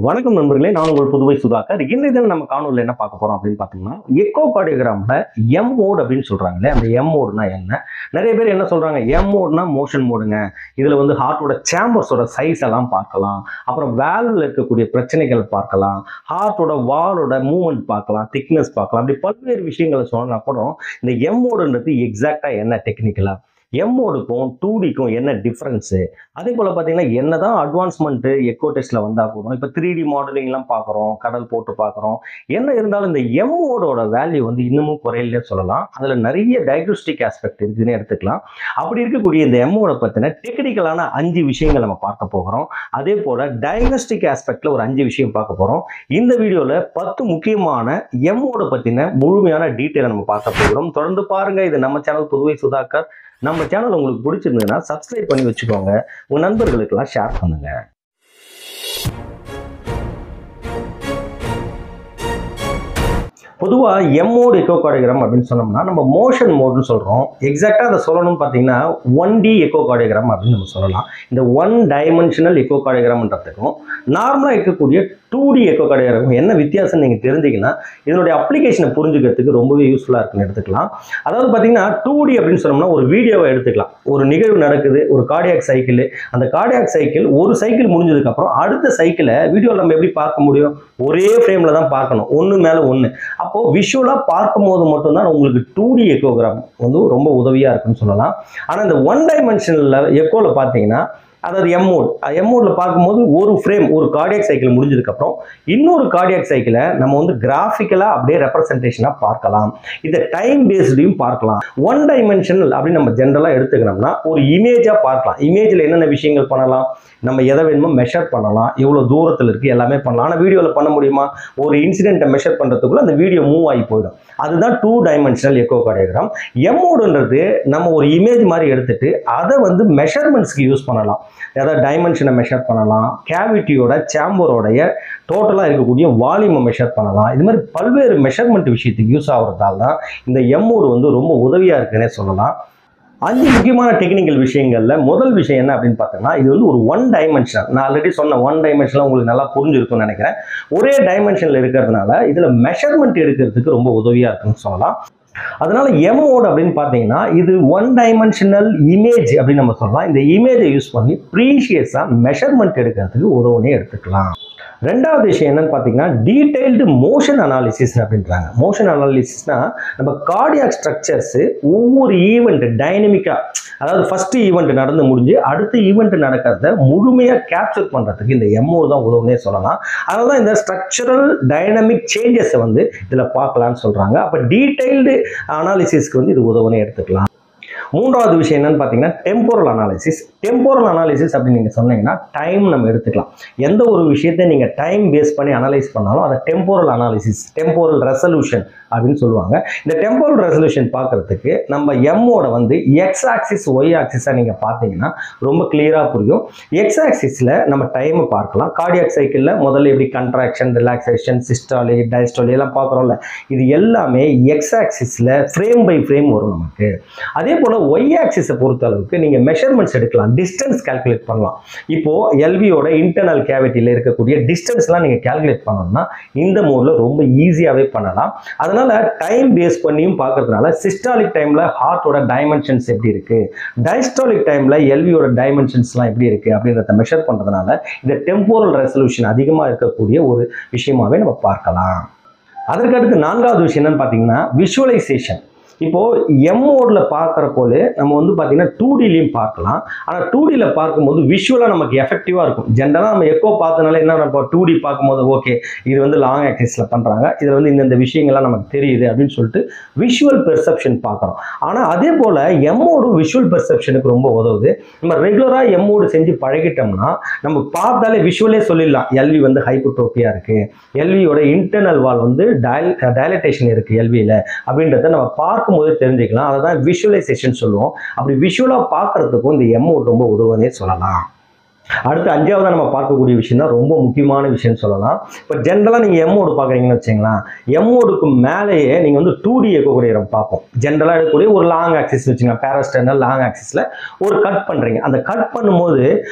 வணக்கம் நண்பர்களே, நான் உங்கள் புதுவை சுதாகர். இன்றைய தினம் நம்ம காணொலியில் என்ன பார்க்க போறோம் அப்படின்னு பார்த்தோம்னா, எக்கோ கார்டியோகிராம்ல எம் மோட் அப்படின்னு சொல்றாங்களே, அந்த எம் மோட்னா என்ன? நிறைய பேர் என்ன சொல்றாங்க, எம் மோட்னா மோஷன் மோடுங்க. இதுல வந்து ஹார்ட்டோட சேம்பர்ஸோட சைஸ் எல்லாம் பார்க்கலாம், அப்புறம் வேல்வ்ல இருக்கக்கூடிய பிரச்சனைகள் பார்க்கலாம், ஹார்ட்டோட வாலோட மூவ்மெண்ட் பார்க்கலாம், திக்னஸ் பார்க்கலாம். அப்படி பல்வேறு விஷயங்களை சொன்னா கூட இந்த எம் மோடுன்றது எக்ஸாக்டா என்ன டெக்னிக்கலா, எம் மோடுக்கும் 2Dக்கும் என்ன டிஃபரன்ஸு, அதே போல் பார்த்தீங்கன்னா என்னதான் அட்வான்ஸ்மெண்ட்டு எக்கோ டெஸ்ட்டில் வந்தால் கூட இப்போ 3D மாடலிங்லாம் பார்க்குறோம், கடல் போட்டு பார்க்குறோம். என்ன இருந்தாலும் இந்த எம் மோடோட வேல்யூ வந்து இன்னமும் குறையிலே சொல்லலாம். அதில் நிறைய டயக்னோஸ்டிக் ஆஸ்பெக்ட் இருக்குதுன்னு எடுத்துக்கலாம். அப்படி இருக்கக்கூடிய இந்த எம் மோடை பற்றின டெக்னிக்கலான 5 விஷயங்கள் நம்ம பார்க்க போகிறோம். அதே போல் டயக்னோஸ்டிக் ஆஸ்பெக்டில் ஒரு 5 விஷயம் பார்க்க போகிறோம். இந்த வீடியோவில் 10 முக்கியமான எம் மோடை பற்றின முழுமையான டீட்டெயிலை நம்ம பார்க்க போகிறோம். தொடர்ந்து பாருங்கள். இது நம்ம சேனல் புதுவை சுதாகர். நம்ம சேனல் உங்களுக்கு பிடிச்சிருந்ததுன்னா சப்ஸ்கிரைப் பண்ணி வச்சுக்கோங்க, உங்க நண்பர்களுக்கெல்லாம் ஷேர் பண்ணுங்க. பொதுவாக எம் மோட் எக்கோ கார்டியோகிராம் அப்படின்னு சொன்னோம்னா நம்ம மோஷன் மோட்னு சொல்கிறோம். எக்ஸாக்டாக அதை சொல்லணும்னு பார்த்தீங்கன்னா 1D எக்கோ கார்டியோகிராம் அப்படின்னு நம்ம சொல்லலாம். இந்த 1 டைமென்ஷனல் எக்கோ கார்டியோகிராம்ன்றதுக்கும் நார்மலாக இருக்கக்கூடிய 2D எக்கோ கார்டியோகிராம் என்ன வித்தியாசம் நீங்கள் தெரிஞ்சிங்கன்னா இதனுடைய அப்ளிகேஷனை புரிஞ்சுக்கிறதுக்கு ரொம்பவே யூஸ்ஃபுல்லாக இருக்குன்னு எடுத்துக்கலாம். அதாவது பார்த்தீங்கன்னா 2D அப்படின்னு சொன்னோம்னா ஒரு வீடியோவை எடுத்துக்கலாம். ஒரு நிகழ்வு நடக்குது, ஒரு கார்டியாக் சைக்கிள். அந்த கார்டியாக் சைக்கிள் ஒரு சைக்கிள் முடிஞ்சதுக்கப்புறம் அடுத்த சைக்கிளை வீடியோவில் நம்ம எப்படி பார்க்க முடியும்? ஒரே ஃப்ரேமில் தான் பார்க்கணும், ஒன்று மேலே ஒன்று. அப்போ விஷுவலா பார்க்கும் போது மட்டும்தான் உங்களுக்கு 2D எக்கோகிராம் வந்து ரொம்ப உதவியா இருக்குன்னு சொல்லலாம். ஆனா இந்த 1 டைமென்ஷனல் எக்கோல பாத்தீங்கன்னா, அதாவது எம் மோட்ல பார்க்கும்போது ஒரு ஃப்ரேம், ஒரு கார்டியாக் சைக்கிள் முடிஞ்சதுக்கப்புறம் இன்னொரு கார்டியாக் சைக்கிளை நம்ம வந்து கிராஃபிக்கலா அப்படியே ரெப்ரசன்டேஷனாக பார்க்கலாம். இதை டைம் பேஸ்டையும் பார்க்கலாம். 1 டைமென்ஷனல் அப்படின்னு நம்ம ஜென்ரலாக எடுத்துக்கணும்னா ஒரு இமேஜாக பார்க்கலாம். இமேஜில் என்னென்ன விஷயங்கள் பண்ணலாம், நம்ம எதை வேணுமோ மெஷர் பண்ணலாம், எவ்வளோ தூரத்தில் இருக்குது எல்லாமே பண்ணலாம். ஆனால் வீடியோவில் பண்ண முடியுமா? ஒரு இன்சிடென்ட்டை மெஷர் பண்ணுறதுக்குள்ள அந்த வீடியோ மூவ் ஆகி போயிடும். அதுதான் 2 டைமென்ஷனல் எக்கோ கார்டியோகிராம். எம் மோடுன்றது நம்ம ஒரு இமேஜ் மாதிரி எடுத்துட்டு அதை வந்து மெஷர்மெண்ட்ஸ்க்கு யூஸ் பண்ணலாம். அதாவது டைமென்ஷனை மெஷர் பண்ணலாம், கேவிட்டியோட சேம்பரோடைய டோட்டலாக இருக்கக்கூடிய வால்யூமை மெஷர் பண்ணலாம். இது மாதிரி பல்வேறு மெஷர்மெண்ட் விஷயத்துக்கு யூஸ் ஆகிறதால தான் இந்த எம் மோடு வந்து ரொம்ப உதவியாக இருக்குன்னே சொல்லலாம். 5 முக்கியமான டெக்னிக்கல் விஷயங்கள்ல முதல் விஷயம் என்ன அப்படின்னு பார்த்தோம்னா, இது வந்து ஒரு 1 டைமென்ஷனல். நான் ஆல்ரெடி சொன்ன 1 டைமென்ஷனல் உங்களுக்கு நல்லா புரிஞ்சிருக்கும்னு நினைக்கிறேன். ஒரே டைமென்ஷனில் இருக்கிறதுனால இதுல மெஷர்மெண்ட் எடுக்கிறதுக்கு ரொம்ப உதவியா இருக்குன்னு சொல்லலாம். அதனால எம் மோட் அப்படின்னு பார்த்தீங்கன்னா இது 1 டைமென்ஷனல் இமேஜ் அப்படின்னு நம்ம சொல்லலாம். இந்த இமேஜை யூஸ் பண்ணி ப்ரீஷியஸா மெஷர்மெண்ட் எடுக்கிறதுக்கு உதவுனே எடுத்துக்கலாம். ரெண்டாவது விஷயம் என்னன்னு பார்த்தீங்கன்னா டீடைல்டு மோஷன் அனாலிசிஸ் அப்படின்றாங்க. மோஷன் அனாலிசிஸ்னா நம்ம கார்டியாக் ஸ்ட்ரக்சர்ஸ் ஒவ்வொரு ஈவெண்ட் டைனமிக்கா, அதாவது ஃபர்ஸ்ட் ஈவெண்ட் நடந்து முடிஞ்சு அடுத்த ஈவெண்ட் நடக்கிறத முழுமையாக கேப்சர் பண்ணுறதுக்கு இந்த எம்ஓ தான் உதவுனே சொல்லலாம். அதனால தான் இந்த ஸ்ட்ரக்சரல் டைனமிக் சேஞ்சஸை வந்து இதில் பார்க்கலான்னு சொல்கிறாங்க. அப்போ டீடைல்டு அனாலிசிஸ்க்கு வந்து இது உதவுனே எடுத்துக்கலாம். மூன்றாவது விஷயம் என்னன்னு பார்த்தீங்கன்னா டெம்போரல் அனாலிசிஸ். டெம்போரல் அனாலிசிஸ் அப்படின்னு நீங்கள் சொன்னீங்கன்னா டைம் நம்ம எடுத்துக்கலாம். எந்த ஒரு விஷயத்தை நீங்கள் டைம் பேஸ் பண்ணி அனலைஸ் பண்ணாலும் அதை டெம்போரல் அனாலிசிஸ், டெம்போரல் ரெசல்யூஷன் அப்படின்னு சொல்லுவாங்க. இந்த டெம்போரல் ரெசல்யூஷன் பார்க்கறதுக்கு நம்ம எம்மோட வந்து எக்ஸ் ஆக்சிஸ் ஒய் ஆக்சிஸாக நீங்கள் பார்த்தீங்கன்னா ரொம்ப கிளியராக புரியும். எக்ஸ் ஆக்சிஸில் நம்ம டைமை பார்க்கலாம். கார்டியாக் சைக்கிளில் முதல்ல எப்படி கண்ட்ராக்ஷன், ரிலாக்ஸேஷன், சிஸ்டாலி, டயஸ்டாலி எல்லாம் பார்க்குறோம்ல, இது எல்லாமே எக்ஸ் ஆக்சிஸில் ஃப்ரேம் பை ஃப்ரேம் வரும் நமக்கு. அதே போல் ஒய் ஆக்சிஸை பொறுத்த அளவுக்கு நீங்கள் மெஷர்மெண்ட்ஸ் எடுக்கலாம், டிஸ்டன்ஸ் கால்குலேட் பண்ணலாம். இப்போ எல்வியோட இன்டர்னல் கேவிட்டியில் இருக்கக்கூடிய டிஸ்டன்ஸ்லாம் நீங்கள் கால்குலேட் பண்ணணும்னா இந்த மோடில் ரொம்ப ஈஸியாகவே பண்ணலாம். அதனால டைம் பேஸ் பண்ணியும் பார்க்கறதுனால சிஸ்டாலிக் டைமில் ஹார்ட்டோட டைமென்ஷன்ஸ் எப்படி இருக்கு, டயஸ்டாலிக் டைமில் எல்வியோட டைமென்ஷன்ஸ்லாம் எப்படி இருக்கு அப்படின்றத மெஷர் பண்ணுறதுனால இந்த டெம்போரல் ரெசல்யூஷன் அதிகமாக இருக்கக்கூடிய ஒரு விஷயமாவே நம்ம பார்க்கலாம். அதற்கடுத்து நான்காவது விஷயம் என்னன்னு பார்த்தீங்கன்னா விஷுவலைசேஷன். இப்போ எம் மோட்ல பார்க்குற போல நம்ம வந்து பார்த்தீங்கன்னா 2Dலையும் பார்க்கலாம். ஆனால் 2Dயில் பார்க்கும்போது விஷுவலாக நமக்கு எஃபெக்டிவாக இருக்கும். ஜென்ரலாக நம்ம எக்கோ பார்த்தனால என்ன நம்ம 2D பார்க்கும்போது ஓகே இது வந்து லாங் ஆக்சிஸில் பண்ணுறாங்க, இதில் வந்து இந்த விஷயங்கள்லாம் நமக்கு தெரியுது அப்படின்னு சொல்லிட்டு விஷுவல் பெர்செப்ஷன் பார்க்குறோம். ஆனால் அதே போல் எம் மோடும் விஷுவல் பெர்செப்ஷனுக்கு ரொம்ப உதவுது. நம்ம ரெகுலராக எம் மோடு செஞ்சு பழகிட்டோம்னா நம்ம பார்த்தாலே விஷுவலே சொல்லிடலாம் எல்வி வந்து ஹைப்பர்ட்ரோபியாக இருக்குது, எல்வியோட இன்டர்னல் வால் வந்து டைலட்டேஷன் இருக்குது எல்வியில் அப்படின்றத நம்ம பார்க்கும் போது தெரிஞ்சுக்கலாம். அதான் விஷுவலைசேஷன் சொல்லுவோம். அப்படி விஷுவலா பார்க்கறதுக்கும் இந்த எம் மோட் ரொம்ப உதவுனே சொல்லலாம். அடுத்து அஞ்சாவதா நம்ம பார்க்கக்கூடிய விஷயம் தான் ரொம்ப முக்கியமான விஷயம் சொல்லலாம். இப்போ ஜென்ரலாக நீங்கள் எம்மோடு பார்க்குறீங்கன்னு வச்சுங்களேன், எம்மோடுக்கு மேலேயே நீங்கள் வந்து 2D எக்கோகார்டியோகிராம் பார்ப்போம். ஜென்ரலாக எடுக்கக்கூடிய ஒரு லாங் ஆக்சிஸ் வச்சுங்க, பேராஸ்டர்னல் லாங் ஆக்சிஸில் ஒரு கட் பண்ணுறீங்க. அந்த கட் பண்ணும்போது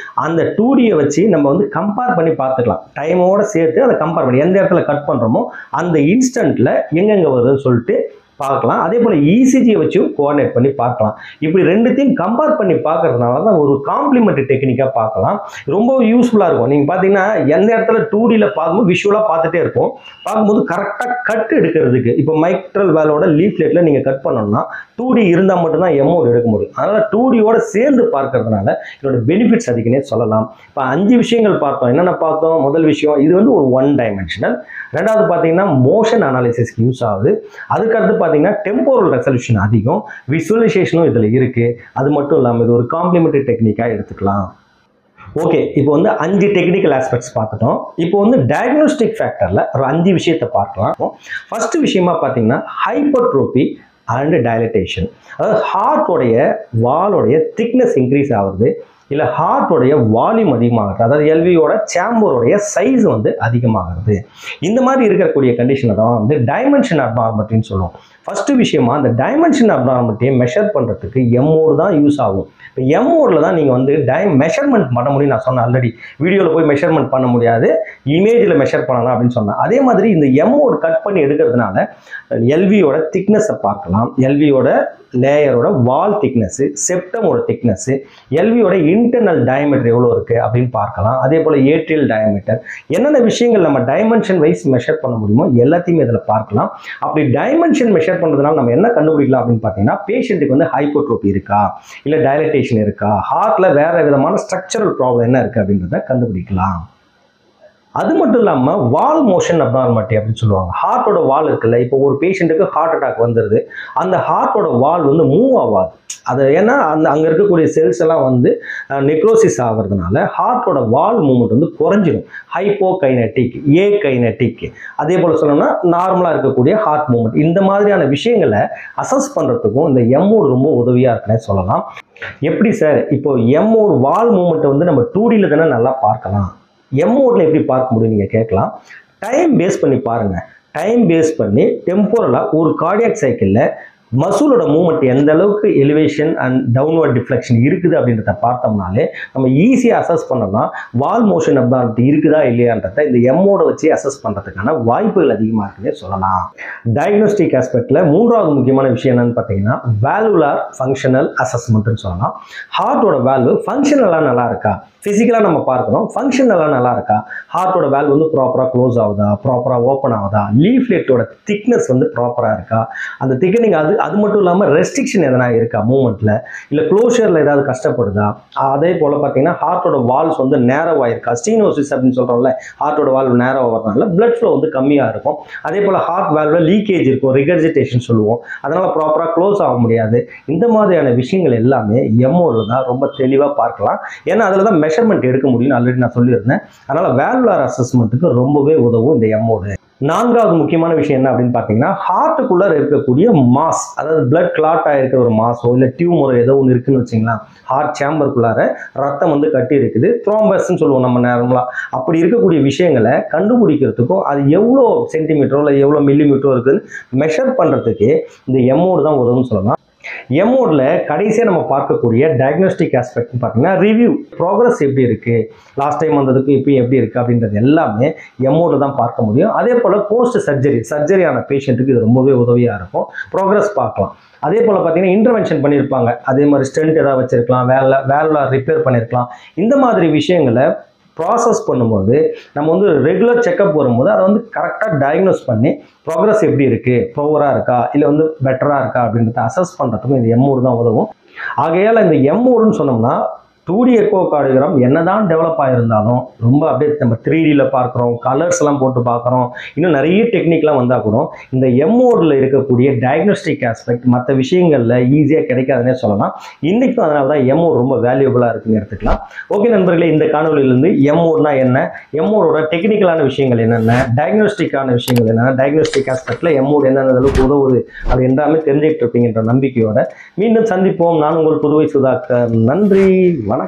அந்த 2Dயை வச்சு நம்ம வந்து கம்பேர் பண்ணி பார்த்துக்கலாம். டைமோட சேர்த்து அதை கம்பேர் பண்ணி எந்த இடத்துல கட் பண்ணுறோமோ அந்த இன்ஸ்டன்ட்டில் எங்கெங்கே வருதுன்னு சொல்லிட்டு பார்க்கலாம். அதே போல் இசிஜியை வச்சும் கோஆர்டினேட் பண்ணி பார்க்கலாம். இப்படி ரெண்டுத்தையும் கம்பேர் பண்ணி பார்க்கறதுனால தான் ஒரு காம்ப்ளிமெண்ட்ரி டெக்னிக்காக பார்க்கலாம். ரொம்ப யூஸ்ஃபுல்லாக இருக்கும். நீங்கள் பார்த்தீங்கன்னா எந்த இடத்துல 2Dயில் பார்க்கும்போது விஷுவலாக பார்த்துட்டே இருக்கும். பார்க்கும்போது கரெக்டாக கட் எடுக்கிறதுக்கு இப்போ மைக்ட்ரல் வேலோட லீஃப்லெட்டில் நீங்கள் கட் பண்ணணும்னா 2D இருந்தால் மட்டும்தான் எம்மோடு எடுக்க முடியும். அதனால் 2Dயோட சேர்ந்து பார்க்கறதுனால இதோட பெனிஃபிட்ஸ் அதிகனே சொல்லலாம். இப்போ 5 விஷயங்கள் பார்த்தோம். என்னென்ன பார்த்தோம்? முதல் விஷயம், இது வந்து ஒரு 1 டைமென்ஷனல். ரெண்டாவது பார்த்தீங்கன்னா மோஷன் அனாலிசிஸ்க்கு யூஸ் ஆகுது. அதுக்கடுத்து பார்த்தீங்கன்னா டெம்போரல் ரெசல்யூஷன் அதிகம், விசுவலைசேஷனும் இதில் இருக்குது. அது மட்டும் இல்லாமல் இது ஒரு காம்ப்ளிமெண்ட்ரி டெக்னிக்காக எடுத்துக்கலாம். ஓகே, இப்போ வந்து 5 டெக்னிக்கல் ஆஸ்பெக்ட்ஸ் பார்த்துட்டோம். இப்போ வந்து டயக்னோஸ்டிக் ஃபேக்டரில் ஒரு 5 விஷயத்தை பார்க்கலாம். ஃபர்ஸ்ட் விஷயமா பார்த்தீங்கன்னா ஹைப்பர்ட்ரோபி அண்ட் டைலட்டேஷன். அதாவது ஹார்ட்டோடைய வாலோடைய திக்னஸ் இன்க்ரீஸ் ஆகுது, இல்லை ஹார்ட்டோடைய வால்யூம் அதிகமாகிறது, அதாவது எல்வியோட சேம்பரோடைய சைஸ் வந்து அதிகமாகிறது. இந்த மாதிரி இருக்கக்கூடிய கண்டிஷனை தான் வந்து டைமென்ஷன் அப்நார்மாலிட்டின்னு சொல்லுவோம். ஃபர்ஸ்ட் விஷயமா அந்த டைமென்ஷன் அப்நார்மாலிட்டியை மெஷர் பண்ணுறதுக்கு எம்மோடு தான் யூஸ் ஆகும். இப்போ எம்மோடில் தான் நீங்கள் வந்து மெஷர்மெண்ட் பண்ண முடியும். நான் சொன்னேன் ஆல்ரெடி, வீடியோவில் போய் மெஷர்மெண்ட் பண்ண முடியாது, இமேஜில் மெஷர் பண்ணலாம் அப்படின்னு சொன்னேன். அதே மாதிரி இந்த எம்மோடு கட் பண்ணி எடுக்கிறதுனால எல்வியோட திக்னஸை பார்க்கலாம், எல்வியோட லேயரோட வால் திக்னஸ், செப்டமோட திக்னஸ், எல்வியோட இன்டர்னல் டயமீட்டர் எவ்வளோ இருக்குது அப்படின்னு பார்க்கலாம். அதே போல் ஏட்ரியல் டயமீட்டர், என்னென்ன விஷயங்கள் நம்ம டைமென்ஷன் வைஸ் மெஷர் பண்ண முடியுமோ எல்லாத்தையுமே இதில் பார்க்கலாம். அப்படி டைமென்ஷன் மெஷர் பண்ணுறதுனால நம்ம என்ன கண்டுபிடிக்கலாம் அப்படின்னு பார்த்தீங்கன்னா, பேஷண்ட்டுக்கு வந்து ஹைப்போட்ரோபி இருக்கா, இல்லை டைலட்டேஷன் இருக்கா, ஹார்ட்டில் வேறு விதமான ஸ்ட்ரக்சரல் ப்ராப்ளம் என்ன இருக்குது அப்படின்றத கண்டுபிடிக்கலாம். அது மட்டும் இல்லாமல் வால் மோஷன் அப்நார்மாலிட்டி அப்படின்னு சொல்லுவாங்க. ஹார்ட்டோட வால் இருக்குல்ல, இப்போ ஒரு பேஷண்ட்டுக்கு ஹார்ட் அட்டாக் வந்துடுது, அந்த ஹார்ட்டோட வால் வந்து மூவ் ஆகாது. அது ஏன்னா அங்கே இருக்கக்கூடிய செல்ஸ் எல்லாம் வந்து நெக்ரோசிஸ் ஆகிறதுனால ஹார்ட்டோட வால் மூவ்மெண்ட் வந்து குறைஞ்சிடும். ஹைப்போகைனட்டிக், ஏகைனட்டிக், அதே போல் சொல்லணும்னா நார்மலாக இருக்கக்கூடிய ஹார்ட் மூவ்மெண்ட், இந்த மாதிரியான விஷயங்களை அசஸ் பண்ணுறதுக்கும் இந்த எம்மோடு ரொம்ப உதவியாக இருக்குன்னு சொல்லலாம். எப்படி சார், இப்போ எம்மோடு வால் மூவ்மெண்ட்டை வந்து நம்ம 2Dயில் தானே நல்லா பார்க்கலாம், எம்மோடில் எப்படி பார்க்க முடியும் நீங்கள் கேட்கலாம். டைம் பேஸ் பண்ணி பாருங்கள். டைம் பேஸ் பண்ணி டெம்போரலாக ஒரு கார்டியாக் சைக்கிளில் மசூலோட மூவ்மெண்ட் எந்த அளவுக்கு எலிவேஷன் அண்ட் டவுன்வர்ட் டிஃப்ளெக்ஷன் இருக்குது அப்படின்றத பார்த்தோம்னாலே நம்ம ஈஸியாக அசஸ் பண்ணலாம் வால் மோஷன் அப்நார்மாலிட்டி இருக்குதா இல்லையான்றத இந்த எம்மோட வச்சு அசஸ் பண்ணுறதுக்கான வாய்ப்புகள் அதிகமாக இருக்குன்னே சொல்லலாம். டயக்னோஸ்டிக் ஆஸ்பெக்டில் மூன்றாவது முக்கியமான விஷயம் என்னன்னு பார்த்தீங்கன்னா வேல்வுலார் ஃபங்க்ஷனல் அசஸ்மெண்ட்னு சொல்லலாம். ஹார்ட்டோட வேல்வு ஃபங்க்ஷனலாக நல்லா இருக்கா, ஃபிசிக்கலாக நம்ம பார்க்குறோம், ஃபங்க்ஷனலாக நல்லா இருக்கா, ஹார்ட்டோட வேல்வு வந்து ப்ராப்பராக க்ளோஸ் ஆகுதா, ப்ராப்பராக ஓப்பன் ஆகுதா, லீஃப்லெட்டோட திக்னஸ் வந்து ப்ராப்பராக இருக்கா, அந்த திக்னிங் அது மட்டும் இல்லாமல் ரெஸ்ட்ரிக்ஷன் எதனா இருக்கா மூவ்மெண்ட்டில், இல்லை க்ளோஷரில் ஏதாவது கஷ்டப்படுதா, அதே போல் பார்த்தீங்கன்னா ஹார்ட்டோட வால்ஸ் வந்து நேரோவாக இருக்கா, ஸ்டீனோசிஸ் அப்படின்னு சொல்கிறோம்ல, ஹார்ட்டோட வால்வ் நேரோ ஆகிறதுனால பிளட் ஃப்ளோ வந்து கம்மியாக இருக்கும். அதே போல் ஹார்ட் வால்வில் லீக்கேஜ் இருக்கும், ரிகர்ஜிடேஷன் சொல்லுவோம், அதனால் ப்ராப்பராக க்ளோஸ் ஆக முடியாது. இந்த மாதிரியான விஷயங்கள் எல்லாமே எம்மோடில் தான் ரொம்ப தெளிவாக பார்க்கலாம். ஏன்னா அதில் தான் மெஷர்மெண்ட் எடுக்க முடியும், ஆல்ரெடி நான் சொல்லியிருந்தேன். அதனால் வேல்வுலார் அசஸ்மெண்ட்டுக்கு ரொம்பவே உதவும் இந்த எம்மோடு. நான்காவது முக்கியமான விஷயம் என்ன அப்படின்னு பார்த்தீங்கன்னா ஹார்ட்டுக்குள்ளே இருக்கக்கூடிய மாஸ், அதாவது பிளட் கிளாட் ஆகிருக்கிற ஒரு மாஸோ இல்லை டியூமரோ ஏதோ ஒன்று இருக்குன்னு வச்சிங்களா, ஹார்ட் சேம்பருக்குள்ளார ரத்தம் வந்து கட்டி இருக்குது, த்ரோம்பஸ்ன்னு சொல்லுவோம் நம்ம நார்மலாக. அப்படி இருக்கக்கூடிய விஷயங்களை கண்டுபிடிக்கிறதுக்கும் அது எவ்வளோ சென்டிமீட்டரோ இல்லை எவ்வளோ மில்லிமீட்டரோ இருக்குதுன்னு மெஷர் பண்ணுறதுக்கு இந்த எம்மோடு தான் உதவுன்னு சொல்லலாம். எம்மோடில் கடைசியாக நம்ம பார்க்கக்கூடிய டயக்னோஸ்டிக் ஆஸ்பெக்ட் பார்த்தீங்கன்னா ரிவ்யூ, ப்ராக்ரஸ் எப்படி இருக்குது, லாஸ்ட் டைம் வந்ததுக்கு இப்போ எப்படி இருக்குது அப்படின்றது எல்லாமே எம்மோடில் தான் பார்க்க முடியும். அதே போல் போஸ்ட் சர்ஜரியான பேஷண்ட்டுக்கு இது ரொம்பவே உதவியாக இருக்கும், ப்ராக்ரஸ் பார்க்கலாம். அதே போல் பார்த்தீங்கன்னா இன்டர்வென்ஷன் பண்ணியிருப்பாங்க, அதே மாதிரி ஸ்டென்ட் ஏதாவது வச்சுருக்கலாம், வேல்வுலார் ரிப்பேர் பண்ணியிருக்கலாம். இந்த மாதிரி விஷயங்களை ப்ராசஸ் பண்ணும்போது நம்ம வந்து ரெகுலர் செக்கப் வரும்போது அதை வந்து கரெக்டாக டயக்னோஸ் பண்ணி ப்ராக்ரஸ் எப்படி இருக்குது, ப்ரோவராக இருக்கா இல்லை வந்து பெட்டராக இருக்கா அப்படின்றத அசஸ் பண்ணுறதுக்கும் இந்த எம்மோடு தான் உதவும். ஆகையால் இந்த எம்மோடுன்னு சொன்னோம்னா 2D எக்கோகார்டியோகிராம் என்னதான் டெவலப் ஆகிருந்தாலும் ரொம்ப அப்படியே நம்ம 3Dயில் பார்க்குறோம், கலர்ஸ் எல்லாம் போட்டு பார்க்குறோம், இன்னும் நிறைய டெக்னிக்லாம் வந்தால் கூட இந்த எம்மோடில் இருக்கக்கூடிய டயக்னோஸ்டிக் ஆஸ்பெக்ட் மற்ற விஷயங்களில் ஈஸியாக கிடைக்காதுன்னே சொல்லலாம். இன்றைக்கும் அதனால தான் எம்மோடு ரொம்ப வேல்யூபிளாக இருக்குன்னு எடுத்துக்கலாம். ஓகே நண்பர்களே, இந்த காணொலியிலேருந்து எம்மோடுனா என்ன, எம்மோடோட டெக்னிக்கலான விஷயங்கள் என்னென்ன, டயக்னோஸ்டிக்கான விஷயங்கள் என்னென்ன, டயக்னோஸ்டிக் ஆஸ்பெக்டில் எம்மோடு என்னென்ன அளவுக்கு உதவுது அப்படி எல்லாமே தெரிஞ்சுக்கிட்டு இருப்பீங்கன்ற நம்பிக்கையோட மீண்டும் சந்திப்போம். நான் உங்கள் புதுவை சுதாகர். நன்றி, வணக்கம்.